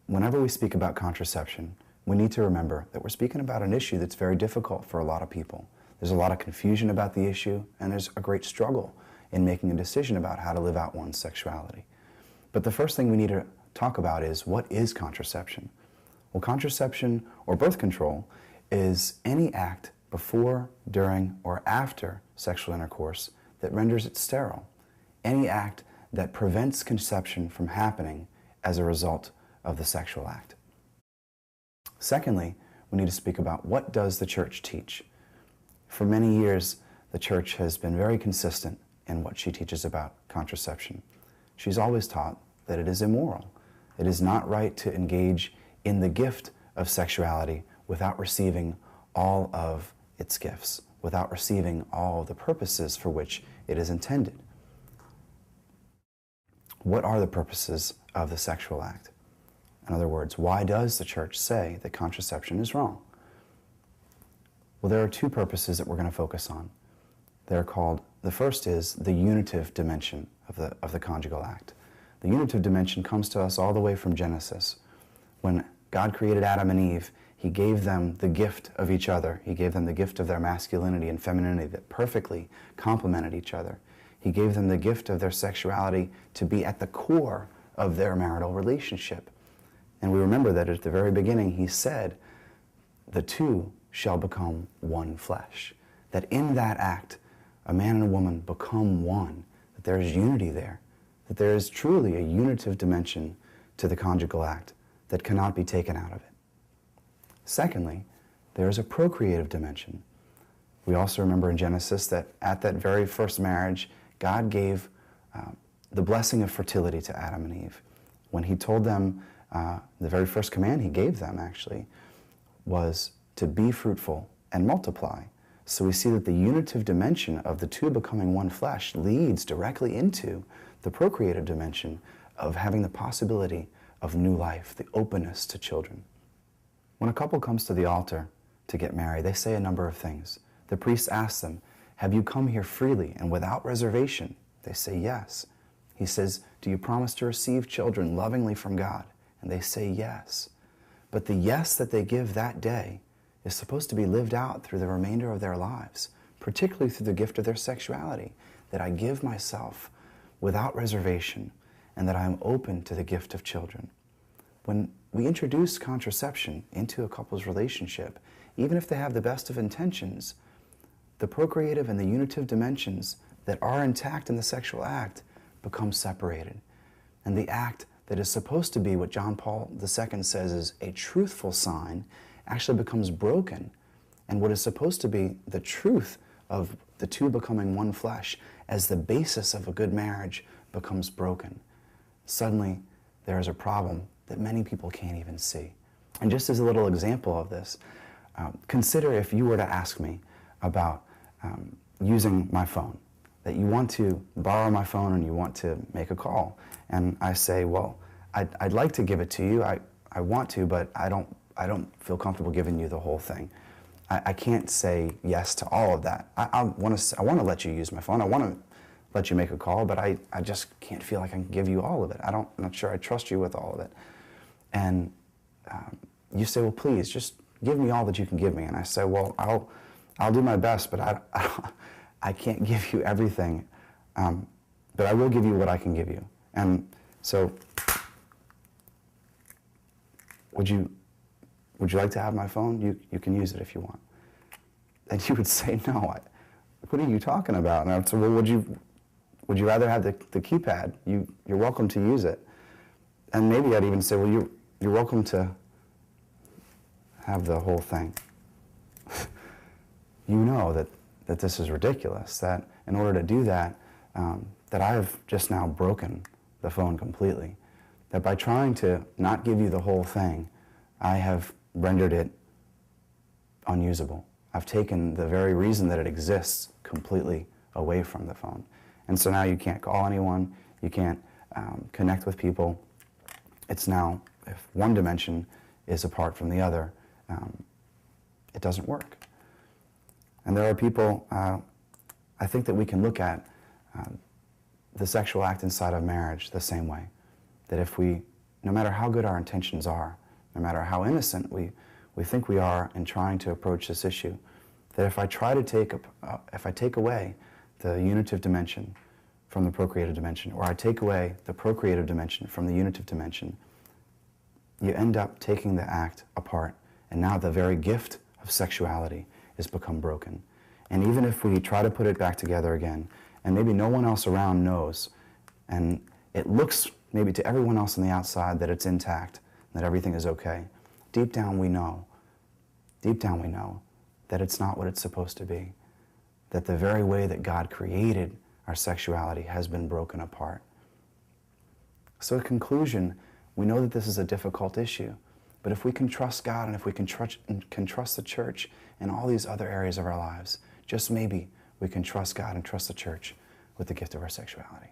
whenever we speak about contraception, we need to remember that we're speaking about an issue that's very difficult for a lot of people. There's a lot of confusion about the issue, and there's a great struggle in making a decision about how to live out one's sexuality. But the first thing we need to talk about is, what is contraception? Well, contraception, or birth control, is any act before, during, or after sexual intercourse that renders it sterile. Any act that prevents conception from happening as a result of the sexual act. Secondly, we need to speak about, what does the Church teach? For many years, the Church has been very consistent in what she teaches about contraception. She's always taught that it is immoral. It is not right to engage in the gift of sexuality without receiving all of its gifts, without receiving all of the purposes for which it is intended. What are the purposes of the sexual act? In other words, why does the Church say that contraception is wrong? Well, there are two purposes that we're going to focus on. They're called, the first is the unitive dimension of the conjugal act. The unitive dimension comes to us all the way from Genesis. When God created Adam and Eve, He gave them the gift of each other. He gave them the gift of their masculinity and femininity that perfectly complemented each other. He gave them the gift of their sexuality to be at the core of their marital relationship. And we remember that at the very beginning He said, the two shall become one flesh. That in that act, a man and a woman become one, that there is unity there, that there is truly a unitive dimension to the conjugal act that cannot be taken out of it. Secondly, there is a procreative dimension. We also remember in Genesis that at that very first marriage, God gave the blessing of fertility to Adam and Eve. When He told them, the very first command He gave them actually was to be fruitful and multiply. So we see that the unitive dimension of the two becoming one flesh leads directly into the procreative dimension of having the possibility of new life, the openness to children. When a couple comes to the altar to get married, they say a number of things. The priest asks them, have you come here freely and without reservation? They say yes. He says, do you promise to receive children lovingly from God? And they say yes. But the yes that they give that day is supposed to be lived out through the remainder of their lives, particularly through the gift of their sexuality, that I give myself without reservation and that I am open to the gift of children. When we introduce contraception into a couple's relationship, even if they have the best of intentions, the procreative and the unitive dimensions that are intact in the sexual act become separated. And the act that is supposed to be what John Paul II says is a truthful sign actually becomes broken. And what is supposed to be the truth of the two becoming one flesh as the basis of a good marriage becomes broken. Suddenly, there is a problem that many people can't even see. And just as a little example of this, consider if you were to ask me about using my phone, that you want to borrow my phone and you want to make a call. And I say, well, I'd like to give it to you. I want to, but I don't feel comfortable giving you the whole thing. I can't say yes to all of that. I want to let you use my phone. I want to let you make a call, but I just can't feel like I can give you all of it. I'm not sure I trust you with all of it. And you say, well, please, just give me all that you can give me. And I say, well, I'll do my best, but I can't give you everything. But I will give you what I can give you. And so, would you like to have my phone? You can use it if you want. And you would say, no, what are you talking about? And I would say, well, would you rather have the keypad? You're welcome to use it. And maybe I'd even say, well, you're welcome to have the whole thing. You know that this is ridiculous, that in order to do that, that I have just now broken the phone completely. That by trying to not give you the whole thing, I have rendered it unusable. I've taken the very reason that it exists completely away from the phone. And so now you can't call anyone, you can't connect with people. It's now, if one dimension is apart from the other, it doesn't work. And there are people, I think that we can look at the sexual act inside of marriage the same way. That if we no matter how good our intentions are, no matter how innocent we think we are in trying to approach this issue, that if I try to take away the unitive dimension from the procreative dimension, or I take away the procreative dimension from the unitive dimension, you end up taking the act apart, and now the very gift of sexuality has become broken. And even if we try to put it back together again, and maybe no one else around knows, and it looks maybe to everyone else on the outside that it's intact, that everything is okay, deep down we know that it's not what it's supposed to be, that the very way that God created our sexuality has been broken apart. So in conclusion, we know that this is a difficult issue, but if we can trust God and if we can trust the church in all these other areas of our lives, just maybe we can trust God and trust the church with the gift of our sexuality.